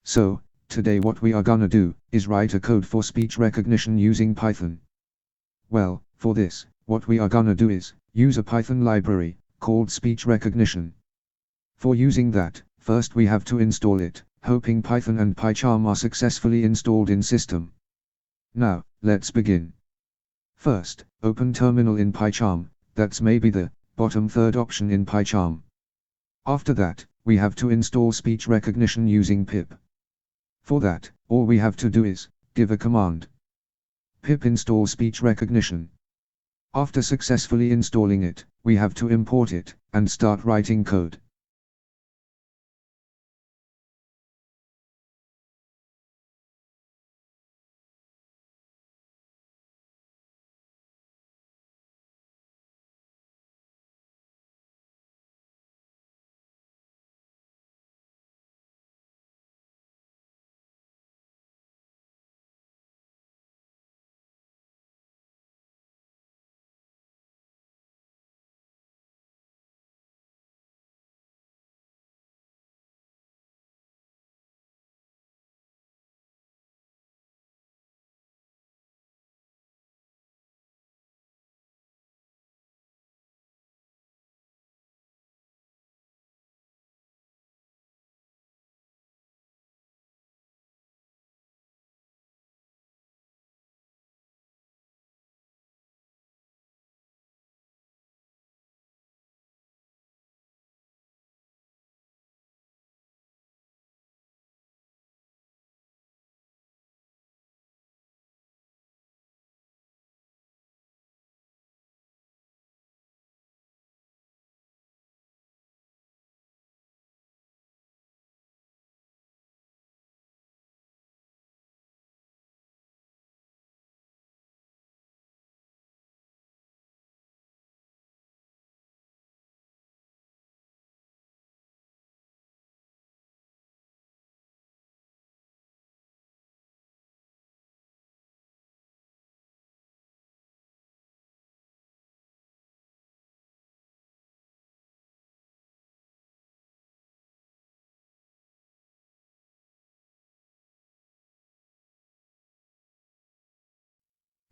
So, today what we are gonna do, is write a code for speech recognition using Python. Well, for this, what we are gonna do is, use a Python library, called speech recognition. For using that, first we have to install it, hoping Python and PyCharm are successfully installed in system. Now, let's begin. First, open terminal in PyCharm, that's maybe the bottom third option in PyCharm. After that, we have to install speech recognition using pip. For that, all we have to do is, give a command. Pip install speech recognition. After successfully installing it, we have to import it, and start writing code.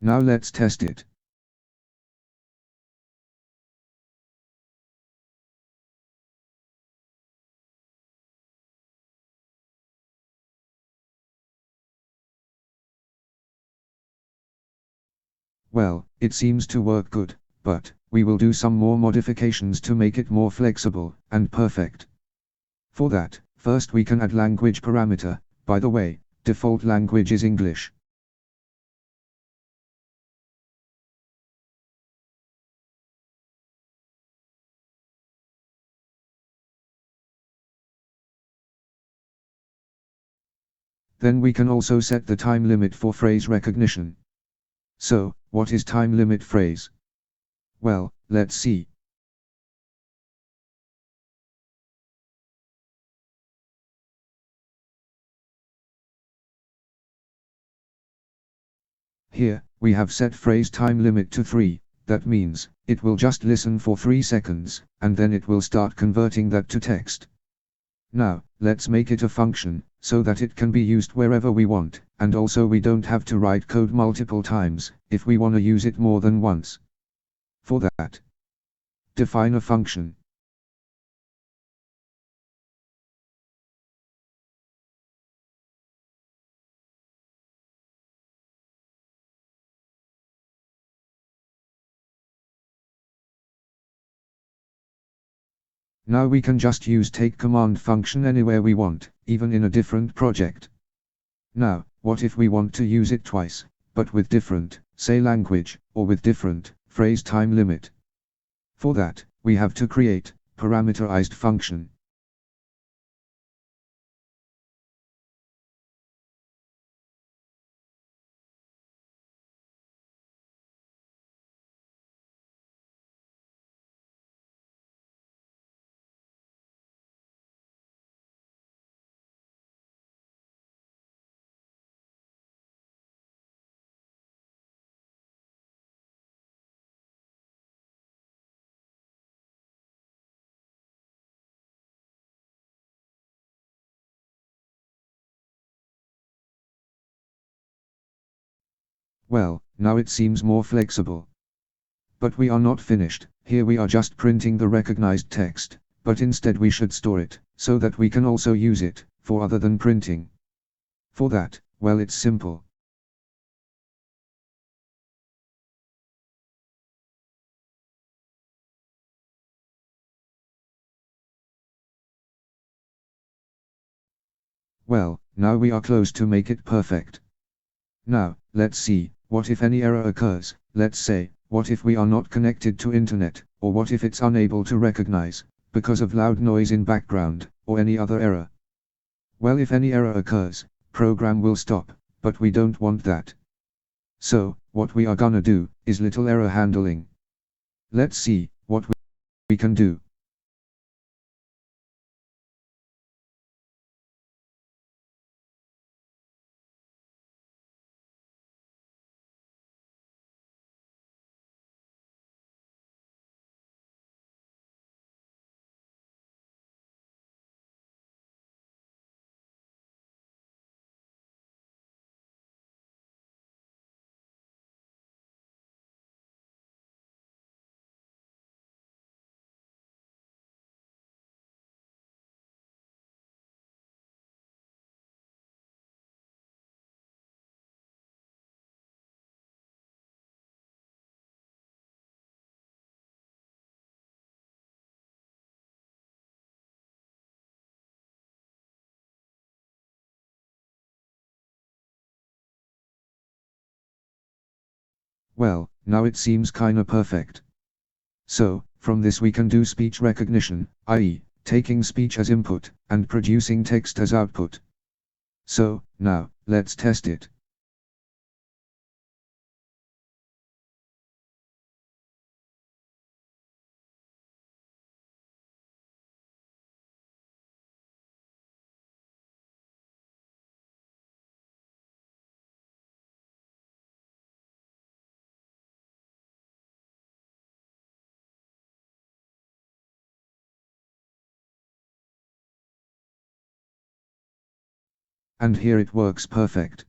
Now let's test it. Well, it seems to work good, but we will do some more modifications to make it more flexible and perfect. For that, first we can add language parameter. By the way, default language is English. Then we can also set the time limit for phrase recognition. So, what is time limit phrase? Well, let's see. Here, we have set phrase time limit to 3, that means, it will just listen for 3 seconds, and then it will start converting that to text. Now, let's make it a function, so that it can be used wherever we want, and also we don't have to write code multiple times, if we want to use it more than once. For that, define a function. Now we can just use take command function anywhere we want, even in a different project. Now, what if we want to use it twice, but with different, say language, or with different, phrase time limit? For that, we have to create, parameterized function. Well, now it seems more flexible. But we are not finished. Here we are just printing the recognized text, but instead we should store it, so that we can also use it, for other than printing. For that, well, it's simple. Well, now we are close to make it perfect. Now, let's see, what if any error occurs? Let's say, what if we are not connected to internet, or what if it's unable to recognize, because of loud noise in background, or any other error? Well, if any error occurs, program will stop, but we don't want that. So, what we are gonna do, is little error handling. Let's see, what we can do. Well, now it seems kinda perfect. So, from this we can do speech recognition, i.e., taking speech as input, and producing text as output. So, now, let's test it. And here it works perfect.